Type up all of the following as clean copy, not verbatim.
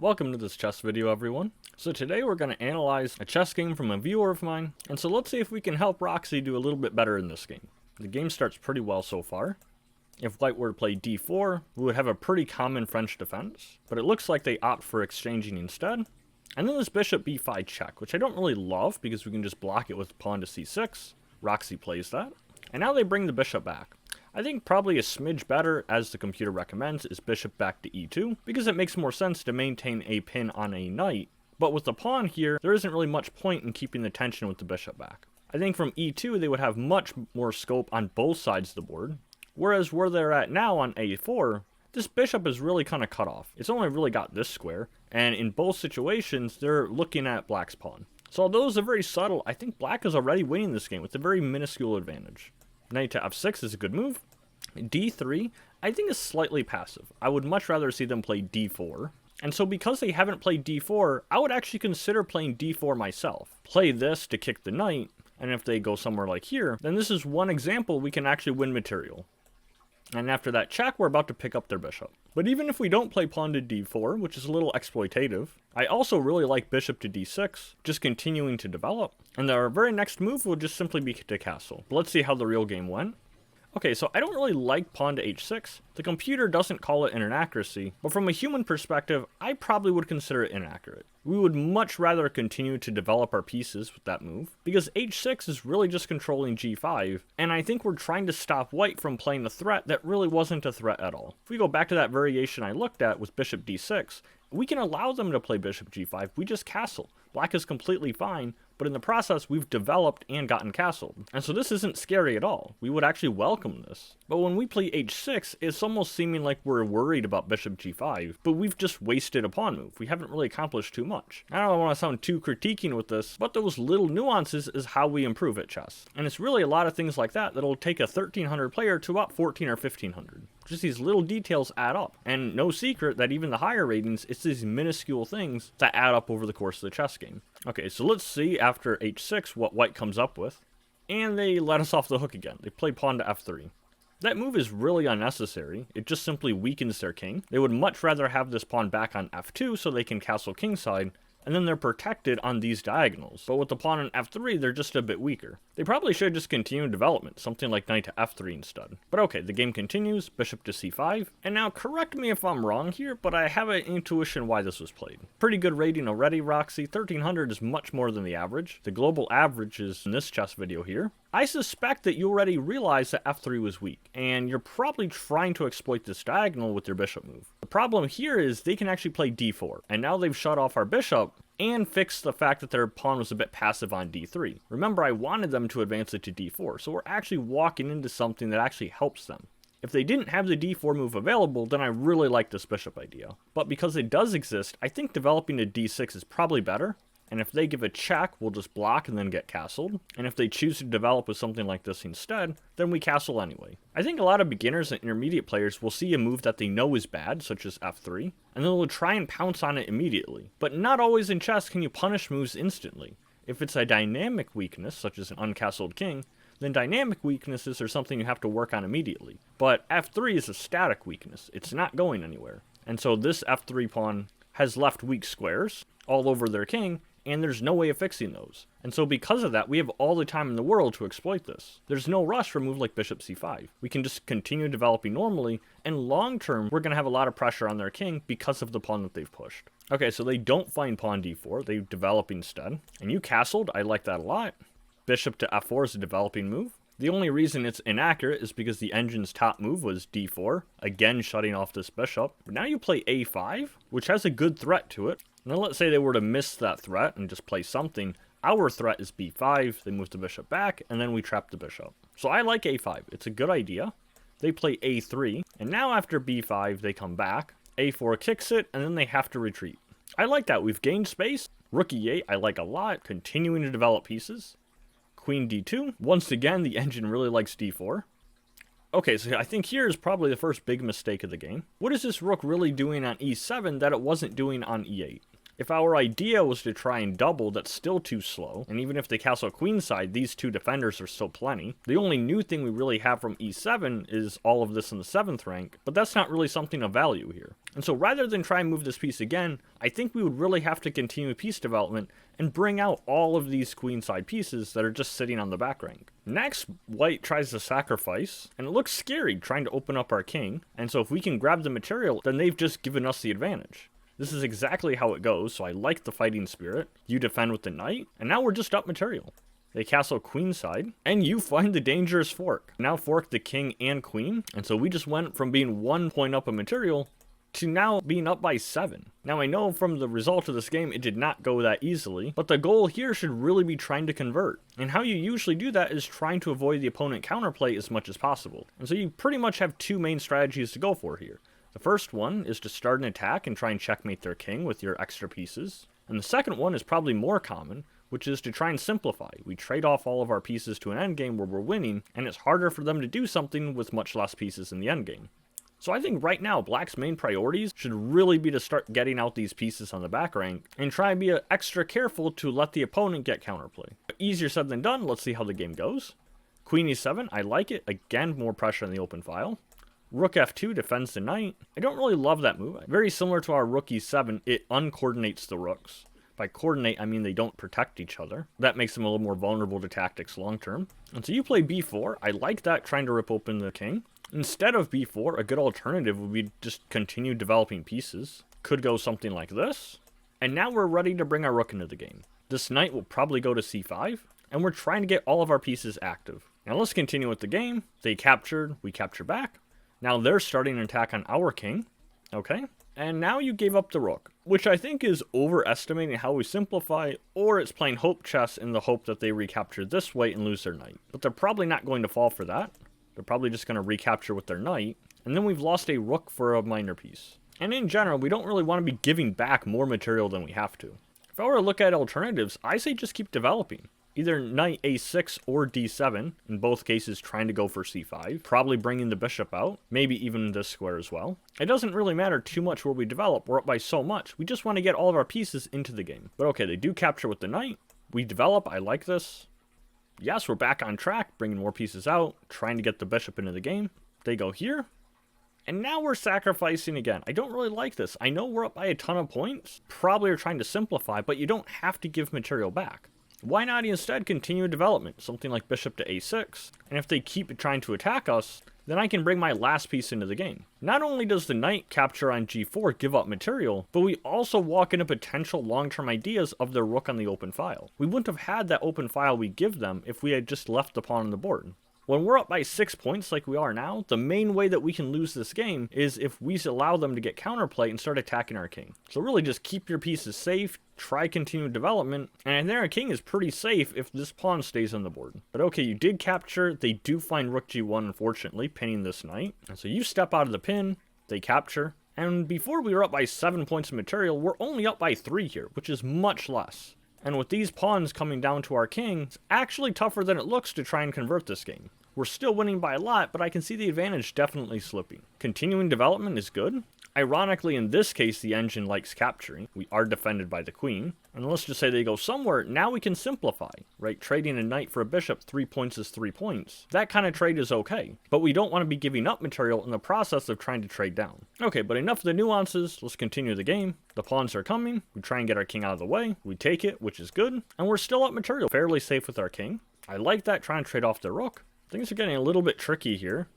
Welcome to this chess video, everyone. So today we're going to analyze a chess game from a viewer of mine, and so let's see if we can help Roxy do a little bit better in this game. The game starts pretty well so far. If white were to play d4, we would have a pretty common French defense, but it looks like they opt for exchanging instead. And then this bishop b5 check, which I don't really love because we can just block it with pawn to c6. Roxy plays that. And now they bring the bishop back. I think probably a smidge better, as the computer recommends, is bishop back to e2, because it makes more sense to maintain a pin on a knight, but with the pawn here, there isn't really much point in keeping the tension with the bishop back. I think from e2 they would have much more scope on both sides of the board, whereas where they're at now on a4, this bishop is really kind of cut off. It's only really got this square, and in both situations they're looking at black's pawn. So although it's very subtle, I think black is already winning this game with a very minuscule advantage. Knight to f6 is a good move. d3, I think is slightly passive. I would much rather see them play d4. And so because they haven't played d4, I would actually consider playing d4 myself. Play this to kick the knight, and if they go somewhere like here, then this is one example we can actually win material. And after that check, we're about to pick up their bishop. But even if we don't play pawn to d4, which is a little exploitative, I also really like bishop to d6, just continuing to develop. And our very next move will just simply be to castle. But let's see how the real game went. Okay, so I don't really like pawn to h6. The computer doesn't call it an inaccuracy, but from a human perspective, I probably would consider it inaccurate. We would much rather continue to develop our pieces with that move, because h6 is really just controlling g5, and I think we're trying to stop white from playing a threat that really wasn't a threat at all. If we go back to that variation I looked at with bishop d6, we can allow them to play bishop g5, we just castle. Black is completely fine, but in the process we've developed and gotten castled. And so this isn't scary at all. We would actually welcome this. But when we play h6, it's almost seeming like we're worried about bishop g5, but we've just wasted a pawn move. We haven't really accomplished too much. I don't want to sound too critiquing with this, but those little nuances is how we improve at chess. And it's really a lot of things like that that'll take a 1300 player to about 14 or 1500. Just these little details add up. And no secret that even the higher ratings, it's these minuscule things that add up over the course of the chess game. Okay, so let's see after h6 what white comes up with. And they let us off the hook again. They play pawn to f3. That move is really unnecessary. It just simply weakens their king. They would much rather have this pawn back on f2 so they can castle kingside, and then they're protected on these diagonals. But with the pawn on f3, they're just a bit weaker. They probably should just continue development, something like knight to f3 instead. But okay, the game continues, bishop to c5. And now, correct me if I'm wrong here, but I have an intuition why this was played. Pretty good rating already, Roxy. 1300 is much more than the average. The global average is in this chess video here. I suspect that you already realized that f3 was weak, and you're probably trying to exploit this diagonal with your bishop move. The problem here is they can actually play d4, and now they've shut off our bishop and fixed the fact that their pawn was a bit passive on d3. Remember, I wanted them to advance it to d4, so we're actually walking into something that actually helps them. If they didn't have the d4 move available, then I really like this bishop idea. But because it does exist, I think developing to d6 is probably better. And if they give a check, we'll just block and then get castled. And if they choose to develop with something like this instead, then we castle anyway. I think a lot of beginners and intermediate players will see a move that they know is bad, such as f3, and then they'll try and pounce on it immediately. But not always in chess can you punish moves instantly. If it's a dynamic weakness, such as an uncastled king, then dynamic weaknesses are something you have to work on immediately. But f3 is a static weakness. It's not going anywhere. And so this f3 pawn has left weak squares all over their king, and there's no way of fixing those. And so because of that, we have all the time in the world to exploit this. There's no rush for a move like bishop c5. We can just continue developing normally, and long term, we're going to have a lot of pressure on their king because of the pawn that they've pushed. Okay, so they don't find pawn d4, they develop instead. And you castled, I like that a lot. Bishop to f4 is a developing move. The only reason it's inaccurate is because the engine's top move was d4, again shutting off this bishop. But now you play a5, which has a good threat to it. Now let's say they were to miss that threat and just play something. Our threat is b5, they move the bishop back, and then we trap the bishop. So I like a5, it's a good idea. They play a3, and now after b5 they come back. a4 kicks it, and then they have to retreat. I like that, we've gained space. Rook e8 I like a lot, continuing to develop pieces. Queen d2, once again the engine really likes d4. Okay, so I think here is probably the first big mistake of the game. What is this rook really doing on e7 that it wasn't doing on e8? If our idea was to try and double, that's still too slow, and even if they castle queenside, these two defenders are still plenty. The only new thing we really have from e7 is all of this in the 7th rank, but that's not really something of value here. And so rather than try and move this piece again, I think we would really have to continue piece development and bring out all of these queenside pieces that are just sitting on the back rank. Next, white tries to sacrifice, and it looks scary trying to open up our king, and so if we can grab the material, then they've just given us the advantage. This is exactly how it goes, so I like the fighting spirit. You defend with the knight, and now we're just up material. They castle queenside, and you find the dangerous fork. Now fork the king and queen, and so we just went from being 1 point up a material to now being up by 7. Now I know from the result of this game it did not go that easily, but the goal here should really be trying to convert. And how you usually do that is trying to avoid the opponent counterplay as much as possible. And so you pretty much have two main strategies to go for here. The first one is to start an attack and try and checkmate their king with your extra pieces. And the second one is probably more common, which is to try and simplify. We trade off all of our pieces to an endgame where we're winning, and it's harder for them to do something with much less pieces in the endgame. So I think right now, Black's main priorities should really be to start getting out these pieces on the back rank, and try and be extra careful to let the opponent get counterplay. But easier said than done, let's see how the game goes. Queen e7, I like it. Again, more pressure in the open file. Rook f2 defends the knight. I don't really love that move. Very similar to our rook e7, it uncoordinates the rooks. By coordinate, I mean they don't protect each other. That makes them a little more vulnerable to tactics long term. And so you play b4. I like that, trying to rip open the king. Instead of b4, a good alternative would be just continue developing pieces. Could go something like this. And now we're ready to bring our rook into the game. This knight will probably go to c5, and we're trying to get all of our pieces active. Now let's continue with the game. They captured, we capture back. Now they're starting an attack on our king, okay? And now you gave up the rook, which I think is overestimating how we simplify, or it's playing hope chess in the hope that they recapture this way and lose their knight. But they're probably not going to fall for that. They're probably just going to recapture with their knight, and then we've lost a rook for a minor piece. And in general, we don't really want to be giving back more material than we have to. If I were to look at alternatives, I say just keep developing. Either knight a6 or d7, in both cases trying to go for c5, probably bringing the bishop out, maybe even this square as well. It doesn't really matter too much where we develop, we're up by so much, we just want to get all of our pieces into the game. But okay, they do capture with the knight, we develop, I like this. Yes, we're back on track, bringing more pieces out, trying to get the bishop into the game. They go here, and now we're sacrificing again. I don't really like this. I know we're up by a ton of points, probably are trying to simplify, but you don't have to give material back. Why not instead continue development, something like bishop to a6, and if they keep trying to attack us, then I can bring my last piece into the game. Not only does the knight capture on g4 give up material, but we also walk into potential long-term ideas of their rook on the open file. We wouldn't have had that open file we give them if we had just left the pawn on the board. When we're up by 6 points like we are now, the main way that we can lose this game is if we allow them to get counterplay and start attacking our king. So really just keep your pieces safe, try continued development, and their king is pretty safe if this pawn stays on the board. But okay, you did capture, they do find rook g1 unfortunately, pinning this knight. And so you step out of the pin, they capture, and before we were up by 7 points of material, we're only up by 3 here, which is much less. And with these pawns coming down to our king, it's actually tougher than it looks to try and convert this game. We're still winning by a lot, but I can see the advantage definitely slipping. Continuing development is good. Ironically, in this case, the engine likes capturing. We are defended by the queen. And let's just say they go somewhere, now we can simplify, right? Trading a knight for a bishop, 3 points is 3 points. That kind of trade is okay, but we don't want to be giving up material in the process of trying to trade down. Okay, but enough of the nuances, let's continue the game. The pawns are coming, we try and get our king out of the way, we take it, which is good, and we're still up material, fairly safe with our king. I like that, trying to trade off the rook. Things are getting a little bit tricky here,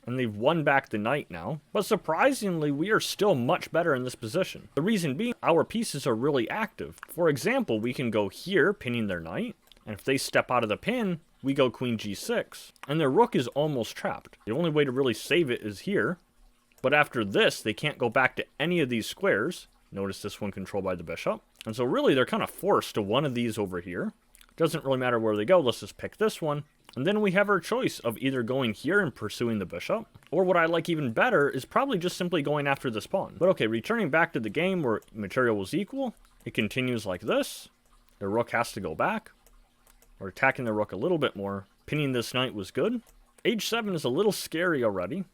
and they've won back the knight now. But surprisingly, we are still much better in this position. The reason being, our pieces are really active. For example, we can go here, pinning their knight, and if they step out of the pin, we go queen g6, and their rook is almost trapped. The only way to really save it is here, but after this, they can't go back to any of these squares. Notice this one controlled by the bishop. And so really, they're kind of forced to one of these over here. Doesn't really matter where they go, let's just pick this one. And then we have our choice of either going here and pursuing the bishop, or what I like even better is probably just simply going after this pawn. But okay, returning back to the game where material was equal, it continues like this. The rook has to go back. We're attacking the rook a little bit more. Pinning this knight was good. H7 is a little scary already.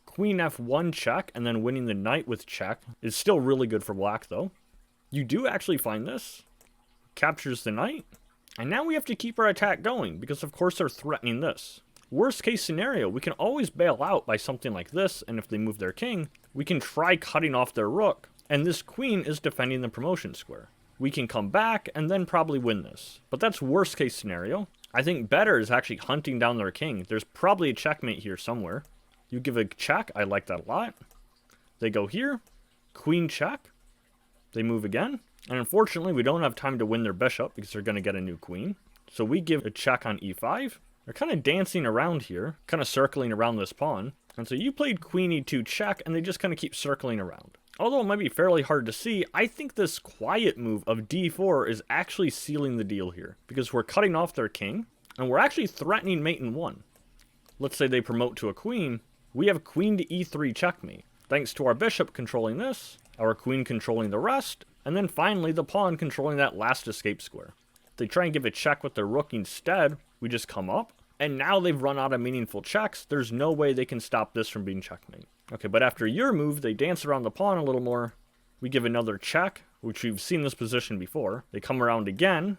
Queen f1 check, and then winning the knight with check is still really good for black though. You do actually find this. Captures the knight. And now we have to keep our attack going, because of course they're threatening this. Worst case scenario, we can always bail out by something like this, and if they move their king, we can try cutting off their rook, and this queen is defending the promotion square. We can come back and then probably win this. But that's worst case scenario. I think better is actually hunting down their king. There's probably a checkmate here somewhere. You give a check, I like that a lot. They go here, queen check. They move again. And unfortunately, we don't have time to win their bishop because they're going to get a new queen. So we give a check on e5. They're kind of dancing around here, kind of circling around this pawn. And so you played queen e2 check, and they just kind of keep circling around. Although it might be fairly hard to see, I think this quiet move of d4 is actually sealing the deal here. Because we're cutting off their king, and we're actually threatening mate in 1. Let's say they promote to a queen. We have queen to e3 checkmate. Thanks to our bishop controlling this, our queen controlling the rest, and then finally the pawn controlling that last escape square. If they try and give a check with their rook instead, we just come up, and now they've run out of meaningful checks. There's no way they can stop this from being checkmate. Okay, but after your move, they dance around the pawn a little more. We give another check, which we've seen this position before. They come around again.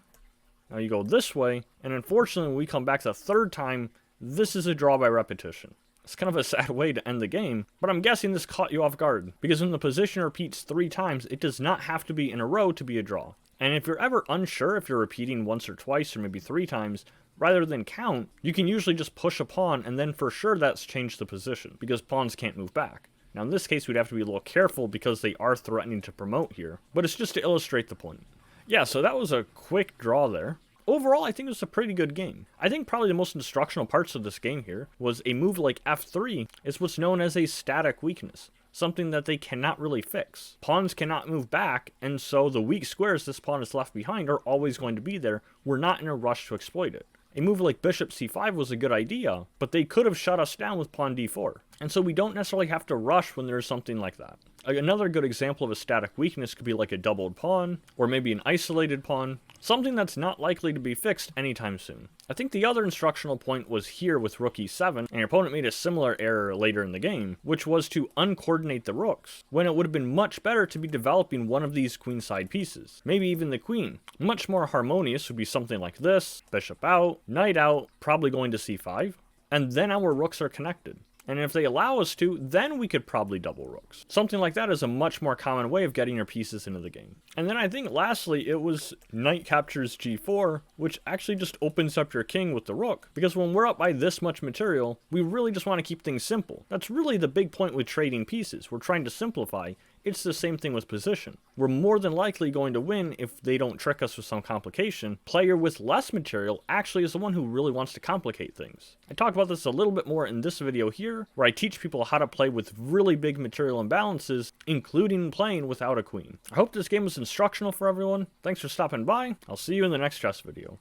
Now you go this way, and unfortunately when we come back the third time, this is a draw by repetition. It's kind of a sad way to end the game, but I'm guessing this caught you off guard, because when the position repeats 3 times, it does not have to be in a row to be a draw. And if you're ever unsure if you're repeating once or twice or maybe 3 times, rather than count, you can usually just push a pawn and then for sure that's changed the position, because pawns can't move back. Now in this case we'd have to be a little careful because they are threatening to promote here, but it's just to illustrate the point. Yeah, so that was a quick draw there. Overall, I think it was a pretty good game. I think probably the most instructional parts of this game here was a move like f3 is what's known as a static weakness, something that they cannot really fix. Pawns cannot move back, and so the weak squares this pawn is left behind are always going to be there. We're not in a rush to exploit it. A move like bishop c5 was a good idea, but they could have shut us down with pawn d4. And so we don't necessarily have to rush when there's something like that. Another good example of a static weakness could be like a doubled pawn, or maybe an isolated pawn, something that's not likely to be fixed anytime soon. I think the other instructional point was here with rook e7, and your opponent made a similar error later in the game, which was to uncoordinate the rooks, when it would have been much better to be developing one of these queenside pieces, maybe even the queen. Much more harmonious would be something like this, bishop out, knight out, probably going to c5, and then our rooks are connected. And if they allow us to, then we could probably double rooks. Something like that is a much more common way of getting your pieces into the game. And then I think lastly, it was knight captures g4, which actually just opens up your king with the rook. Because when we're up by this much material, we really just want to keep things simple. That's really the big point with trading pieces. We're trying to simplify. It's the same thing with position. We're more than likely going to win if they don't trick us with some complication. Player with less material actually is the one who really wants to complicate things. I talk about this a little bit more in this video here, where I teach people how to play with really big material imbalances, including playing without a queen. I hope this game was instructional for everyone. Thanks for stopping by. I'll see you in the next chess video.